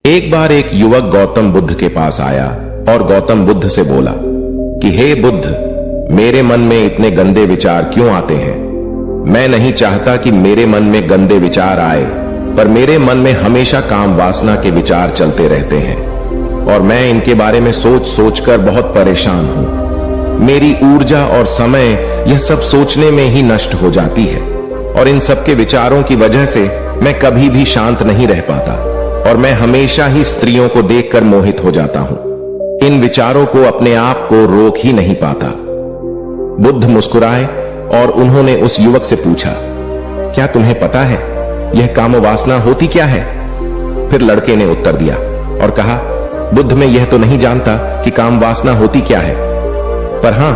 एक बार एक युवक गौतम बुद्ध के पास आया और गौतम बुद्ध से बोला कि हे बुद्ध, मेरे मन में इतने गंदे विचार क्यों आते हैं। मैं नहीं चाहता कि मेरे मन में गंदे विचार आए, पर मेरे मन में हमेशा काम वासना के विचार चलते रहते हैं और मैं इनके बारे में सोच सोचकर बहुत परेशान हूं। मेरी ऊर्जा और समय यह सब सोचने में ही नष्ट हो जाती है और इन सब के विचारों की वजह से मैं कभी भी शांत नहीं रह पाता और मैं हमेशा ही स्त्रियों को देखकर मोहित हो जाता हूं। इन विचारों को अपने आप को रोक ही नहीं पाता। बुद्ध मुस्कुराए और उन्होंने उस युवक से पूछा, क्या तुम्हें पता है यह काम वासना होती क्या है? फिर लड़के ने उत्तर दिया और कहा, बुद्ध, मैं यह तो नहीं जानता कि काम वासना होती क्या है, पर हां,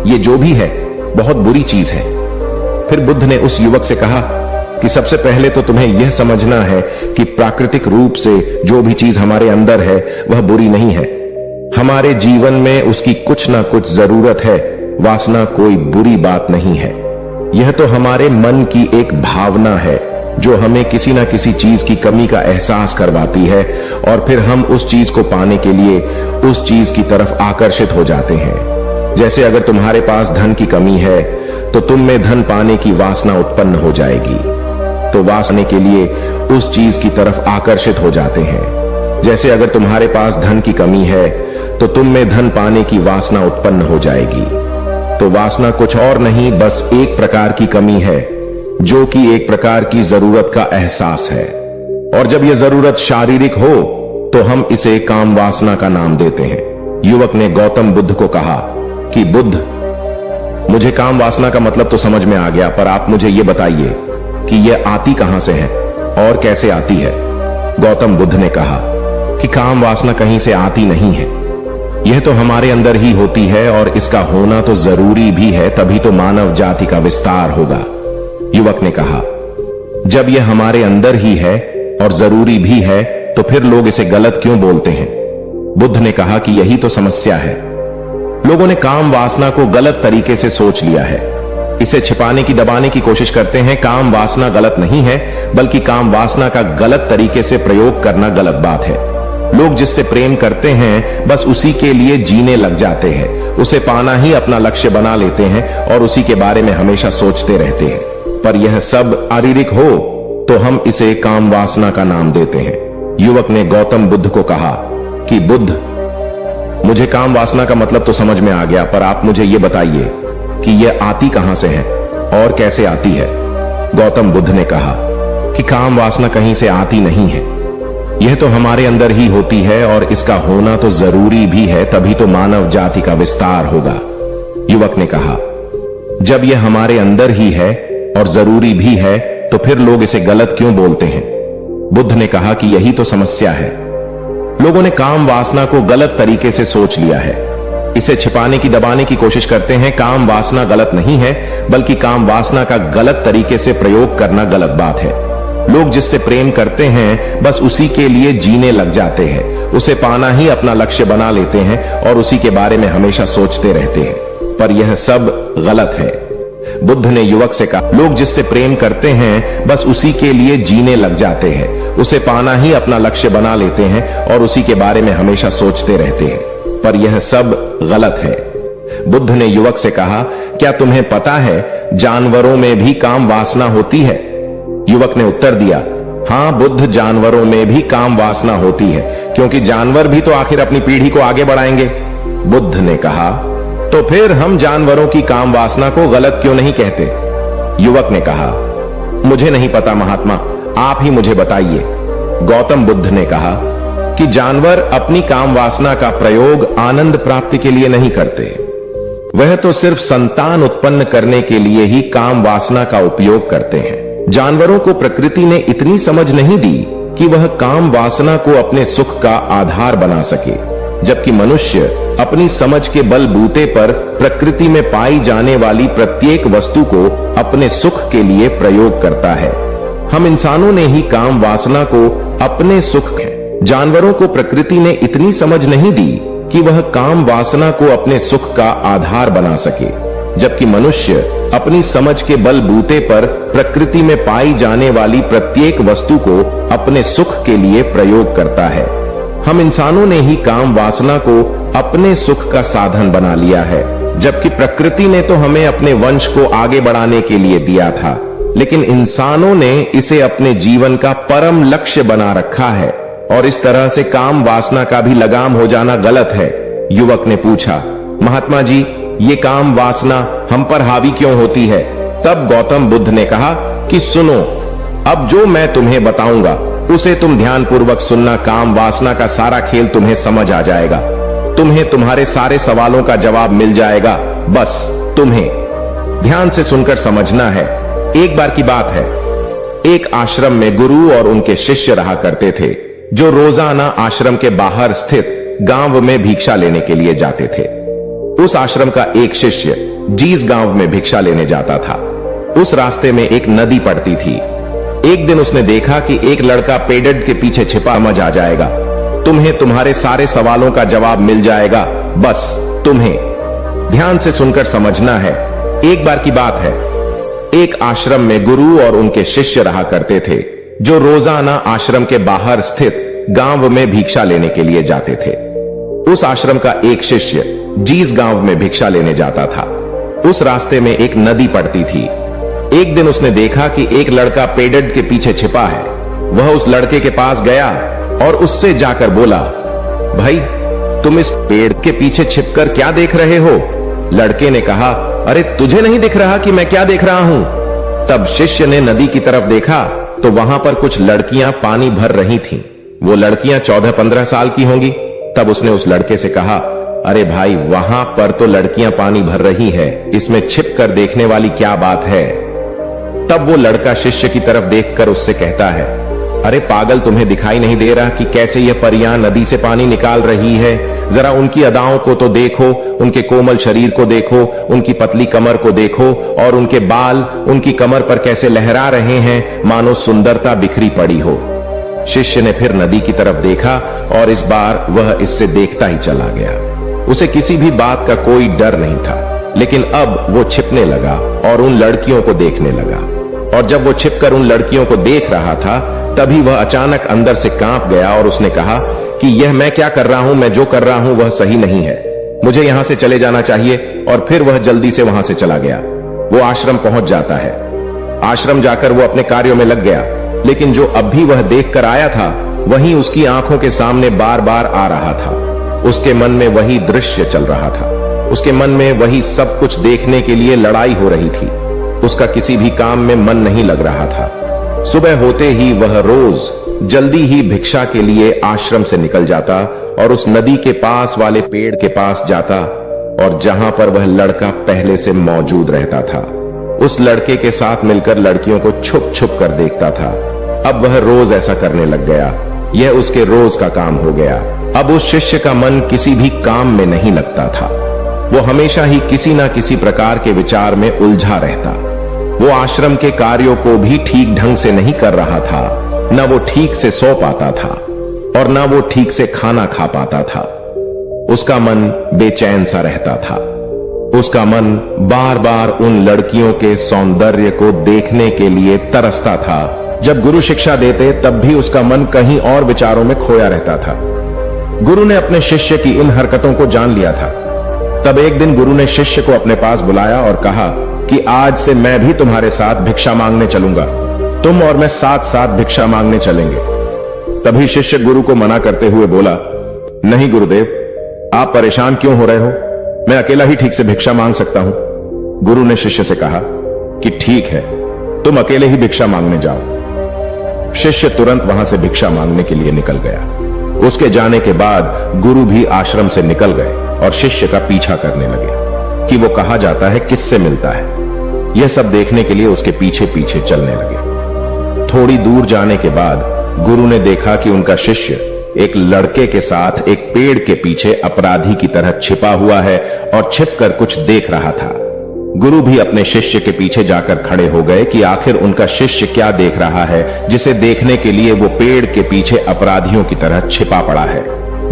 ये जो भी है बहुत बुरी चीज है। फिर बुद्ध ने उस युवक से कहा कि सबसे पहले तो तुम्हें यह समझना है कि प्राकृतिक रूप से जो भी चीज हमारे अंदर है वह बुरी नहीं है। हमारे जीवन में उसकी कुछ ना कुछ जरूरत है। वासना कोई बुरी बात नहीं है। यह तो हमारे मन की एक भावना है जो हमें किसी ना किसी चीज की कमी का एहसास करवाती है और फिर हम उस चीज को पाने के लिए उस चीज की तरफ आकर्षित हो जाते हैं। जैसे अगर तुम्हारे पास धन की कमी है तो तुम में धन पाने की वासना उत्पन्न हो जाएगी, तो वासना के लिए उस चीज की तरफ आकर्षित हो जाते हैं। जैसे अगर तुम्हारे पास धन की कमी है तो तुम में धन पाने की वासना उत्पन्न हो जाएगी, तो वासना कुछ और नहीं, बस एक प्रकार की कमी है जो कि एक प्रकार की जरूरत का एहसास है। और जब यह जरूरत शारीरिक हो तो हम इसे काम वासना का नाम देते हैं। युवक ने गौतम बुद्ध को कहा कि बुद्ध, मुझे काम वासना का मतलब तो समझ में आ गया, पर आप मुझे यह बताइए कि यह आती कहां से है और कैसे आती है। गौतम बुद्ध ने कहा कि काम वासना कहीं से आती नहीं है, यह तो हमारे अंदर ही होती है और इसका होना तो जरूरी भी है, तभी तो मानव जाति का विस्तार होगा। युवक ने कहा, जब यह हमारे अंदर ही है और जरूरी भी है तो फिर लोग इसे गलत क्यों बोलते हैं? बुद्ध ने कहा कि यही तो समस्या है। लोगों ने काम वासना को गलत तरीके से सोच लिया है। इसे छिपाने की, दबाने की कोशिश करते हैं। काम वासना गलत नहीं है, बल्कि काम वासना का गलत तरीके से प्रयोग करना गलत बात है। लोग जिससे प्रेम करते हैं बस उसी के लिए जीने लग जाते हैं, उसे पाना ही अपना लक्ष्य बना लेते हैं और उसी के बारे में हमेशा सोचते रहते हैं। पर यह सब शारीरिक हो तो हम इसे काम वासना का नाम देते हैं। युवक ने गौतम बुद्ध को कहा कि बुद्ध, मुझे काम वासना का मतलब तो समझ में आ गया, पर आप मुझे यह बताइए कि यह आती कहां से है और कैसे आती है। गौतम बुद्ध ने कहा कि काम वासना कहीं से आती नहीं है, यह तो हमारे अंदर ही होती है और इसका होना तो जरूरी भी है, तभी तो मानव जाति का विस्तार होगा। युवक ने कहा, जब यह हमारे अंदर ही है और जरूरी भी है तो फिर लोग इसे गलत क्यों बोलते हैं? बुद्ध ने कहा कि यही तो समस्या है। लोगों ने काम वासना को गलत तरीके से सोच लिया है। इसे छिपाने की, दबाने की कोशिश करते हैं। काम वासना गलत नहीं है, बल्कि काम वासना का गलत तरीके से प्रयोग करना गलत बात है। लोग जिससे प्रेम करते हैं बस उसी के लिए जीने लग जाते हैं, उसे पाना ही अपना लक्ष्य बना लेते हैं और उसी के बारे में हमेशा सोचते रहते हैं, पर यह सब गलत है। बुद्ध ने युवक से कहा, लोग जिससे प्रेम करते हैं बस उसी के लिए जीने लग जाते हैं, उसे पाना ही अपना लक्ष्य बना लेते हैं और उसी के बारे में हमेशा सोचते रहते हैं, पर यह सब गलत है। बुद्ध ने युवक से कहा, क्या तुम्हें पता है जानवरों में भी काम वासना होती है? युवक ने उत्तर दिया, हां बुद्ध, जानवरों में भी काम वासना होती है, क्योंकि जानवर भी तो आखिर अपनी पीढ़ी को आगे बढ़ाएंगे। बुद्ध ने कहा, तो फिर हम जानवरों की काम वासना को गलत क्यों नहीं कहते? युवक ने कहा, मुझे नहीं पता महात्मा, आप ही मुझे बताइए। गौतम बुद्ध ने कहा कि जानवर अपनी काम वासना का प्रयोग आनंद प्राप्ति के लिए नहीं करते, वह तो सिर्फ संतान उत्पन्न करने के लिए ही काम वासना का उपयोग करते हैं। जानवरों को प्रकृति ने इतनी समझ नहीं दी कि वह काम वासना को अपने सुख का आधार बना सके, जबकि मनुष्य अपनी समझ के बलबूते पर प्रकृति में पाई जाने वाली प्रत्येक वस्तु को अपने सुख के लिए प्रयोग करता है। हम इंसानों ने ही काम वासना को अपने सुख के, जानवरों को प्रकृति ने इतनी समझ नहीं दी कि वह काम वासना को अपने सुख का आधार बना सके, जबकि मनुष्य अपनी समझ के बलबूते पर प्रकृति में पाई जाने वाली प्रत्येक वस्तु को अपने सुख के लिए प्रयोग करता है। हम इंसानों ने ही काम वासना को अपने सुख का साधन बना लिया है, जबकि प्रकृति ने तो हमें अपने वंश को आगे बढ़ाने के लिए दिया था, लेकिन इंसानों ने इसे अपने जीवन का परम लक्ष्य बना रखा है। और इस तरह से काम वासना का भी लगाम हो जाना गलत है। युवक ने पूछा, महात्मा जी, ये काम वासना हम पर हावी क्यों होती है? तब गौतम बुद्ध ने कहा कि सुनो, अब जो मैं तुम्हें बताऊंगा उसे तुम ध्यानपूर्वक सुनना। काम वासना का सारा खेल तुम्हें समझ आ जाएगा। तुम्हें तुम्हारे सारे सवालों का जवाब मिल जाएगा। बस तुम्हें ध्यान से सुनकर समझना है। एक बार की बात है, एक आश्रम में गुरु और उनके शिष्य रहा करते थे, जो रोजाना आश्रम के बाहर स्थित गांव में भिक्षा लेने के लिए जाते थे। उस आश्रम का एक शिष्य जिस गांव में भिक्षा लेने जाता था, उस रास्ते में एक नदी पड़ती थी। एक दिन उसने देखा कि एक लड़का पेड़ के पीछे छिपा समझ आ जाएगा। तुम्हें तुम्हारे सारे सवालों का जवाब मिल जाएगा। बस तुम्हें ध्यान से सुनकर समझना है। एक बार की बात है, एक आश्रम में गुरु और उनके शिष्य रहा करते थे, जो रोजाना आश्रम के बाहर स्थित गांव में भिक्षा लेने के लिए जाते थे। उस आश्रम का एक शिष्य जिस गांव में भिक्षा लेने जाता था, उस रास्ते में एक नदी पड़ती थी। एक दिन उसने देखा कि एक लड़का पेड़ के पीछे छिपा है। वह उस लड़के के पास गया और उससे जाकर बोला, भाई, तुम इस पेड़ के पीछे छिपकर क्या देख रहे हो? लड़के ने कहा, अरे तुझे नहीं दिख रहा कि मैं क्या देख रहा हूं? तब शिष्य ने नदी की तरफ देखा तो वहां पर कुछ लड़कियां पानी भर रही थीं। वो लड़कियां 14-15 साल की होंगी। तब उसने उस लड़के से कहा, अरे भाई, वहां पर तो लड़कियां पानी भर रही है, इसमें छिप कर देखने वाली क्या बात है? तब वो लड़का शिष्य की तरफ देखकर उससे कहता है, अरे पागल, तुम्हें दिखाई नहीं दे रहा कि कैसे ये परियां नदी से पानी निकाल रही है? जरा उनकी अदाओं को तो देखो, उनके कोमल शरीर को देखो, उनकी पतली कमर को देखो, और उनके बाल उनकी कमर पर कैसे लहरा रहे हैं, मानो सुंदरता बिखरी पड़ी हो। शिष्य ने फिर नदी की तरफ देखा और इस बार वह इससे देखता ही चला गया। उसे किसी भी बात का कोई डर नहीं था, लेकिन अब वो छिपने लगा और उन लड़कियों को देखने लगा। और जब वो छिपकर उन लड़कियों को देख रहा था, तभी वह अचानक अंदर से कांप गया और उसने कहा कि यह मैं क्या कर रहा हूं? मैं जो कर रहा हूं वह सही नहीं है, मुझे यहां से चले जाना चाहिए। और फिर वह जल्दी से वहां से चला गया। वो आश्रम पहुंच जाता है। आश्रम जाकर वो अपने कार्यों में लग गया, लेकिन जो अब भी वह देखकर आया था, वही उसकी आंखों के सामने बार बार आ रहा था। उसके मन में वही दृश्य चल रहा था। उसके मन में वही सब कुछ देखने के लिए लड़ाई हो रही थी। उसका किसी भी काम में मन नहीं लग रहा था। सुबह होते ही वह रोज जल्दी ही भिक्षा के लिए आश्रम से निकल जाता और उस नदी के पास वाले पेड़ के पास जाता, और जहां पर वह लड़का पहले से मौजूद रहता था, उस लड़के के साथ मिलकर लड़कियों को छुप छुप कर देखता था। अब वह रोज ऐसा करने लग गया। यह उसके रोज का काम हो गया। अब उस शिष्य का मन किसी भी काम में नहीं लगता था। वो हमेशा ही किसी न किसी प्रकार के विचार में उलझा रहता। वो आश्रम के कार्यों को भी ठीक ढंग से नहीं कर रहा था। न वो ठीक से सो पाता था और न वो ठीक से खाना खा पाता था। उसका मन बेचैन सा रहता था। उसका मन बार बार उन लड़कियों के सौंदर्य को देखने के लिए तरसता था। जब गुरु शिक्षा देते तब भी उसका मन कहीं और विचारों में खोया रहता था। गुरु ने अपने शिष्य की इन हरकतों को जान लिया था। तब एक दिन गुरु ने शिष्य को अपने पास बुलाया और कहा कि आज से मैं भी तुम्हारे साथ भिक्षा मांगने चलूंगा। तुम और मैं साथ साथ भिक्षा मांगने चलेंगे। तभी शिष्य गुरु को मना करते हुए बोला, नहीं गुरुदेव, आप परेशान क्यों हो रहे हो? मैं अकेला ही ठीक से भिक्षा मांग सकता हूं। गुरु ने शिष्य से कहा कि ठीक है, तुम अकेले ही भिक्षा मांगने जाओ। शिष्य तुरंत वहां से भिक्षा मांगने के लिए निकल गया। उसके जाने के बाद गुरु भी आश्रम से निकल गए और शिष्य का पीछा करने लगे कि वो कहा जाता है, किससे मिलता है। यह सब देखने के लिए उसके पीछे पीछे चलने लगे। थोड़ी दूर जाने के बाद गुरु ने देखा कि उनका शिष्य एक लड़के के साथ एक पेड़ के पीछे अपराधी की तरह छिपा हुआ है और छिपकर कुछ देख रहा था। गुरु भी अपने शिष्य के पीछे जाकर खड़े हो गए कि आखिर उनका शिष्य क्या देख रहा है, जिसे देखने के लिए वो पेड़ के पीछे अपराधियों की तरह छिपा पड़ा है।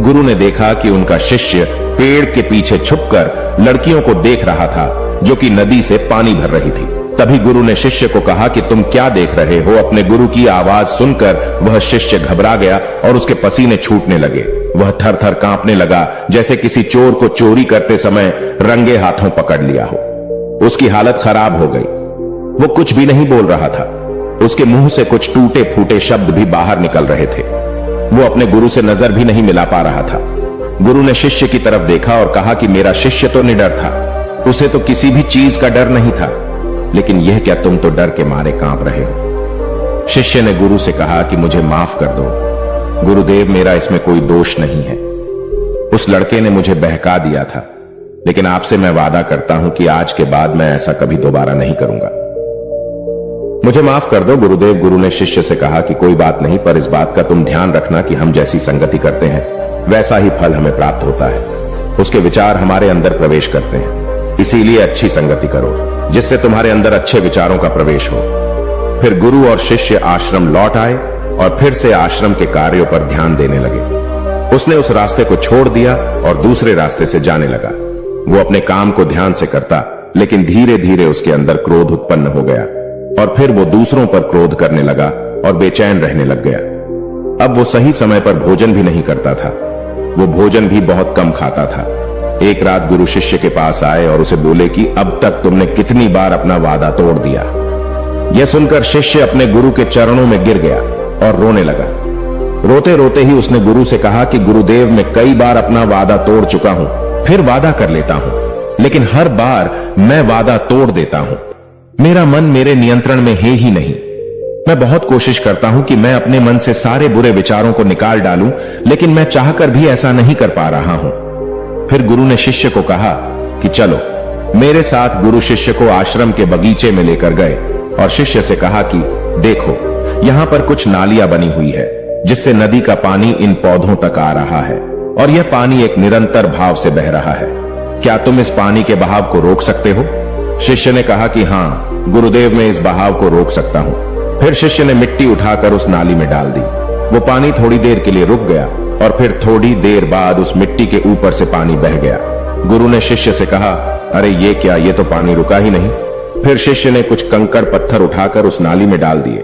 गुरु ने देखा कि उनका शिष्य पेड़ के पीछे छुपकर लड़कियों को देख रहा था जो कि नदी से पानी भर रही थी। तभी गुरु ने शिष्य को कहा कि तुम क्या देख रहे हो। अपने गुरु की आवाज सुनकर वह शिष्य घबरा गया और उसके पसीने छूटने लगे। वह थर थर कांपने लगा, जैसे किसी चोर को चोरी करते समय रंगे हाथों पकड़ लिया हो। उसकी हालत खराब हो गई। वो कुछ भी नहीं बोल रहा था। उसके मुंह से कुछ टूटे फूटे शब्द भी बाहर निकल रहे थे। वो अपने गुरु से नजर भी नहीं मिला पा रहा था। गुरु ने शिष्य की तरफ देखा और कहा कि मेरा शिष्य तो निडर था, उसे तो किसी भी चीज का डर नहीं था, लेकिन यह क्या तुम तो डर के मारे कांप रहे हो। शिष्य ने गुरु से कहा कि मुझे माफ कर दो गुरुदेव, मेरा इसमें कोई दोष नहीं है। उस लड़के ने मुझे बहका दिया था, लेकिन आपसे मैं वादा करता हूं कि आज के बाद मैं ऐसा कभी दोबारा नहीं करूंगा। मुझे माफ कर दो गुरुदेव। गुरु ने शिष्य से कहा कि कोई बात नहीं, पर इस बात का तुम ध्यान रखना कि हम जैसी संगति करते हैं वैसा ही फल हमें प्राप्त होता है। उसके विचार हमारे अंदर प्रवेश करते हैं, इसीलिए अच्छी संगति करो जिससे तुम्हारे अंदर अच्छे विचारों का प्रवेश हो। फिर गुरु और शिष्य आश्रम लौट आए और फिर से आश्रम के कार्यों पर ध्यान देने लगे। उसने उस रास्ते को छोड़ दिया और दूसरे रास्ते से जाने लगा। वो अपने काम को ध्यान से करता, लेकिन धीरे धीरे उसके अंदर क्रोध उत्पन्न हो गया और फिर वो दूसरों पर क्रोध करने लगा और बेचैन रहने लग गया। अब वो सही समय पर भोजन भी नहीं करता था। वो भोजन भी बहुत कम खाता था। एक रात गुरु शिष्य के पास आए और उसे बोले कि अब तक तुमने कितनी बार अपना वादा तोड़ दिया। यह सुनकर शिष्य अपने गुरु के चरणों में गिर गया और रोने लगा। रोते रोते ही उसने गुरु से कहा कि गुरुदेव, मैं कई बार अपना वादा तोड़ चुका हूं, फिर वादा कर लेता हूं, लेकिन हर बार मैं वादा तोड़ देता हूं। मेरा मन मेरे नियंत्रण में है ही नहीं। मैं बहुत कोशिश करता हूं कि मैं अपने मन से सारे बुरे विचारों को निकाल डालूं, लेकिन मैं चाहकर भी ऐसा नहीं कर पा रहा हूं। फिर गुरु ने शिष्य को कहा कि चलो मेरे साथ। गुरु शिष्य को आश्रम के बगीचे में लेकर गए और शिष्य से कहा कि देखो, यहां पर कुछ नालियां बनी हुई है जिससे नदी का पानी इन पौधों तक आ रहा है और यह पानी एक निरंतर भाव से बह रहा है। क्या तुम इस पानी के बहाव को रोक सकते हो? शिष्य ने कहा कि हाँ गुरुदेव, मैं इस बहाव को रोक सकता हूं। फिर शिष्य ने मिट्टी उठाकर उस नाली में डाल दी। वो पानी थोड़ी देर के लिए रुक गया और फिर थोड़ी देर बाद उस मिट्टी के ऊपर से पानी बह गया। गुरु ने शिष्य से कहा, अरे ये क्या, ये तो पानी रुका ही नहीं। फिर शिष्य ने कुछ कंकड़ पत्थर उठाकर उस नाली में डाल दिए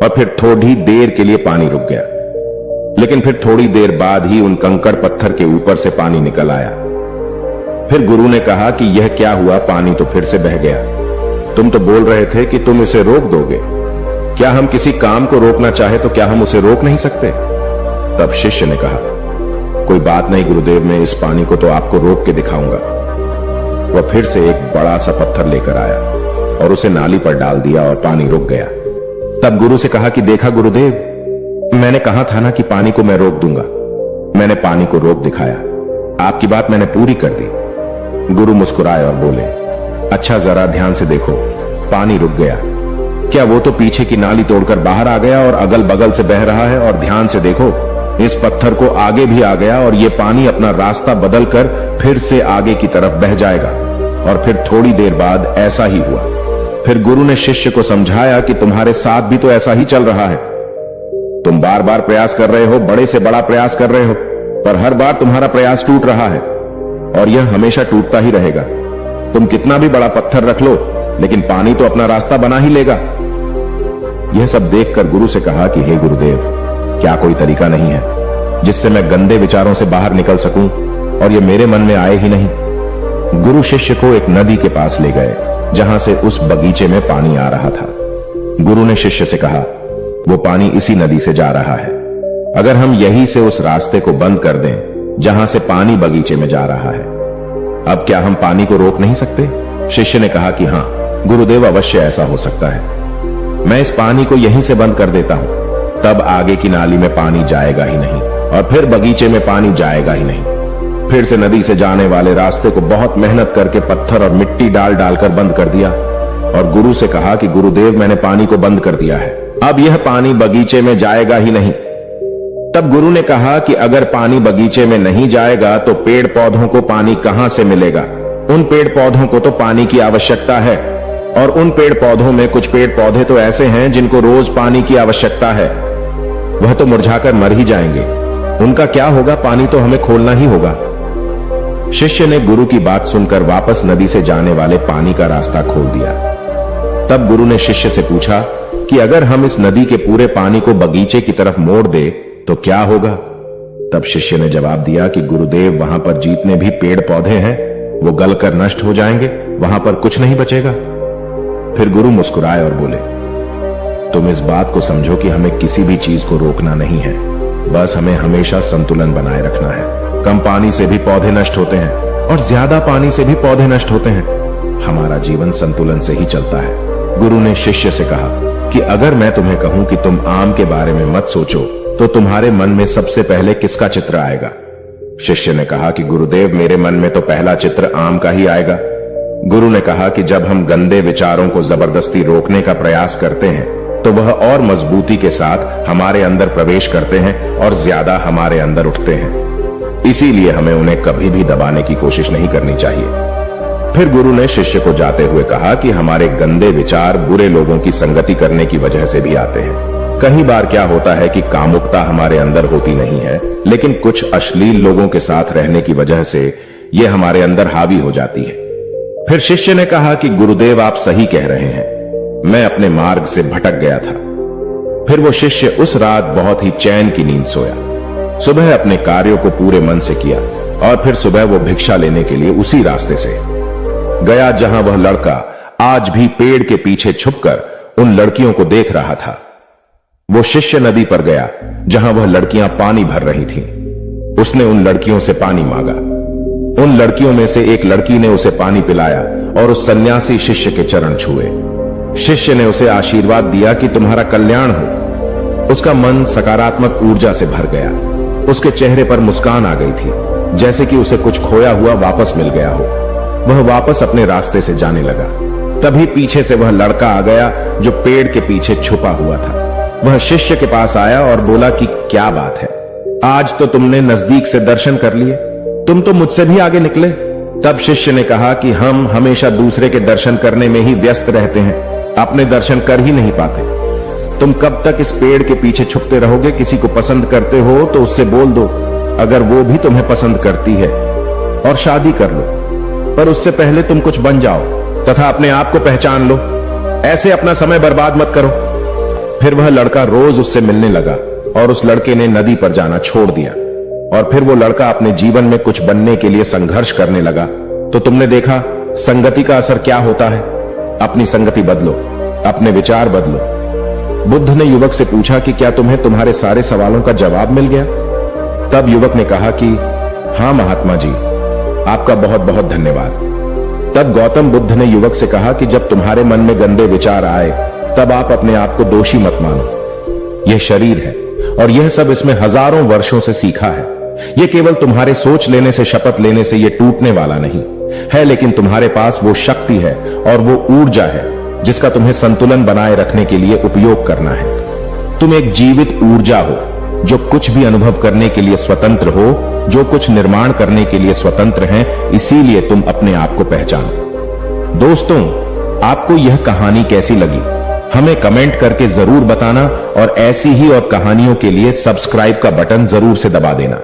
और फिर थोड़ी देर के लिए पानी रुक गया, लेकिन फिर थोड़ी देर बाद ही उन कंकड़ पत्थर के ऊपर से पानी निकल आया। फिर गुरु ने कहा कि यह क्या हुआ, पानी तो फिर से बह गया। तुम तो बोल रहे थे कि तुम इसे रोक दोगे। क्या हम किसी काम को रोकना चाहे तो क्या हम उसे रोक नहीं सकते? तब शिष्य ने कहा, कोई बात नहीं गुरुदेव, मैं इस पानी को तो आपको रोक के दिखाऊंगा। वह फिर से एक बड़ा सा पत्थर लेकर आया और उसे नाली पर डाल दिया और पानी रुक गया। तब गुरु से कहा कि देखा गुरुदेव, मैंने कहा था ना कि पानी को मैं रोक दूंगा। मैंने पानी को रोक दिखाया। आपकी बात मैंने पूरी कर दी। गुरु मुस्कुराए और बोले, अच्छा जरा ध्यान से देखो, पानी रुक गया। क्या वो तो पीछे की नाली तोड़कर बाहर आ गया और अगल बगल से बह रहा है? और ध्यान से देखो, इस पत्थर को आगे भी आ गया और ये पानी अपना रास्ता बदलकर फिर से आगे की तरफ बह जाएगा। और फिर थोड़ी देर बाद ऐसा ही हुआ। फिर गुरु ने शिष्य को समझाया कि तुम्हारे साथ भी तो ऐसा ही चल रहा है। तुम बार बार प्रयास कर रहे हो, बड़े से बड़ा प्रयास कर रहे हो, पर हर बार तुम्हारा प्रयास टूट रहा है और यह हमेशा टूटता ही रहेगा। तुम कितना भी बड़ा पत्थर रख लो, लेकिन पानी तो अपना रास्ता बना ही लेगा। यह सब देखकर गुरु से कहा कि हे गुरुदेव, क्या कोई तरीका नहीं है जिससे मैं गंदे विचारों से बाहर निकल सकूं और ये मेरे मन में आए ही नहीं। गुरु शिष्य को एक नदी के पास ले गए जहां से उस बगीचे में पानी आ रहा था। गुरु ने शिष्य से कहा, वो पानी इसी नदी से जा रहा है। अगर हम यहीं से उस रास्ते को बंद कर दें जहां से पानी बगीचे में जा रहा है, अब क्या हम पानी को रोक नहीं सकते? शिष्य ने कहा कि हां गुरुदेव, अवश्य ऐसा हो सकता है। मैं इस पानी को यहीं से बंद कर देता हूं, तब आगे की नाली में पानी जाएगा ही नहीं और फिर बगीचे में पानी जाएगा ही नहीं। फिर से नदी से जाने वाले रास्ते को बहुत मेहनत करके पत्थर और मिट्टी डाल डालकर बंद कर दिया और गुरु से कहा कि गुरुदेव, मैंने पानी को बंद कर दिया है, अब यह पानी बगीचे में जाएगा ही नहीं। तब गुरु ने कहा कि अगर पानी बगीचे में नहीं जाएगा तो पेड़ पौधों को पानी कहां से मिलेगा? उन पेड़ पौधों को तो पानी की आवश्यकता है और उन पेड़ पौधों में कुछ पेड़ पौधे तो ऐसे हैं जिनको रोज पानी की आवश्यकता है। वह तो मुरझाकर मर ही जाएंगे। उनका क्या होगा? पानी तो हमें खोलना ही होगा। शिष्य ने गुरु की बात सुनकर वापस नदी से जाने वाले पानी का रास्ता खोल दिया। तब गुरु ने शिष्य से पूछा कि अगर हम इस नदी के पूरे पानी को बगीचे की तरफ मोड़ दे तो क्या होगा? तब शिष्य ने जवाब दिया कि गुरुदेव, वहां पर जितने भी पेड़ पौधे हैं वो गलकर नष्ट हो जाएंगे, वहां पर कुछ नहीं बचेगा। फिर गुरु मुस्कुराए और बोले, तुम इस बात को समझो कि हमें किसी भी चीज को रोकना नहीं है, बस हमें हमेशा संतुलन बनाए रखना है। कम पानी से भी पौधे नष्ट होते हैं और ज्यादा पानी से भी पौधे नष्ट होते हैं। हमारा जीवन संतुलन से ही चलता है। गुरु ने शिष्य से कहा कि अगर मैं तुम्हें कहूं कि तुम आम के बारे में मत सोचो तो तुम्हारे मन में सबसे पहले किसका चित्र आएगा? शिष्य ने कहा कि गुरुदेव, मेरे मन में तो पहला चित्र आम का ही आएगा। गुरु ने कहा कि जब हम गंदे विचारों को जबरदस्ती रोकने का प्रयास करते हैं तो वह और मजबूती के साथ हमारे अंदर प्रवेश करते हैं और ज्यादा हमारे अंदर उठते हैं। इसीलिए हमें उन्हें कभी भी दबाने की कोशिश नहीं करनी चाहिए। फिर गुरु ने शिष्य को जाते हुए कहा कि हमारे गंदे विचार बुरे लोगों की संगति करने की वजह से भी आते हैं। कई बार क्या होता है कि कामुकता हमारे अंदर होती नहीं है, लेकिन कुछ अश्लील लोगों के साथ रहने की वजह से यह हमारे अंदर हावी हो जाती है। फिर शिष्य ने कहा कि गुरुदेव, आप सही कह रहे हैं, मैं अपने मार्ग से भटक गया था। फिर वो शिष्य उस रात बहुत ही चैन की नींद सोया। सुबह अपने कार्यों को पूरे मन से किया और फिर सुबह वो भिक्षा लेने के लिए उसी रास्ते से गया जहां वह लड़का आज भी पेड़ के पीछे छुपकर उन लड़कियों को देख रहा था। वो शिष्य नदी पर गया जहां वह लड़कियां पानी भर रही थीं। उसने उन लड़कियों से पानी मांगा। उन लड़कियों में से एक लड़की ने उसे पानी पिलाया और उस सन्यासी शिष्य के चरण छुए। शिष्य ने उसे आशीर्वाद दिया कि तुम्हारा कल्याण हो। उसका मन सकारात्मक ऊर्जा से भर गया। उसके चेहरे पर मुस्कान आ गई थी, जैसे कि उसे कुछ खोया हुआ वापस मिल गया हो। वह वापस अपने रास्ते से जाने लगा। तभी पीछे से वह लड़का आ गया जो पेड़ के पीछे छुपा हुआ था। वह शिष्य के पास आया और बोला कि क्या बात है, आज तो तुमने नजदीक से दर्शन कर लिए, तुम तो मुझसे भी आगे निकले। तब शिष्य ने कहा कि हम हमेशा दूसरे के दर्शन करने में ही व्यस्त रहते हैं, अपने दर्शन कर ही नहीं पाते। तुम कब तक इस पेड़ के पीछे छुपते रहोगे? किसी को पसंद करते हो तो उससे बोल दो, अगर वो भी तुम्हें पसंद करती है, और शादी कर लो। पर उससे पहले तुम कुछ बन जाओ तथा अपने आप को पहचान लो। ऐसे अपना समय बर्बाद मत करो। फिर वह लड़का रोज उससे मिलने लगा और उस लड़के ने नदी पर जाना छोड़ दिया। और फिर वो लड़का अपने जीवन में कुछ बनने के लिए संघर्ष करने लगा। तो तुमने देखा संगति का असर क्या होता है। अपनी संगति बदलो, अपने विचार बदलो। बुद्ध ने युवक से पूछा कि क्या तुम्हें तुम्हारे सारे सवालों का जवाब मिल गया? तब युवक ने कहा कि हां महात्मा जी, आपका बहुत बहुत धन्यवाद। तब गौतम बुद्ध ने युवक से कहा कि जब तुम्हारे मन में गंदे विचार आए तब आप अपने आप को दोषी मत मानो। यह शरीर है और यह सब इसमें हजारों वर्षों से सीखा है। यह केवल तुम्हारे सोच लेने से, शपथ लेने से यह टूटने वाला नहीं है, लेकिन तुम्हारे पास वो शक्ति है और वो ऊर्जा है जिसका तुम्हें संतुलन बनाए रखने के लिए उपयोग करना है। तुम एक जीवित ऊर्जा हो जो कुछ भी अनुभव करने के लिए स्वतंत्र हो, जो कुछ निर्माण करने के लिए स्वतंत्र हैं। इसीलिए तुम अपने आप को पहचानो। दोस्तों, आपको यह कहानी कैसी लगी हमें कमेंट करके जरूर बताना और ऐसी ही और कहानियों के लिए सब्सक्राइब का बटन जरूर से दबा देना।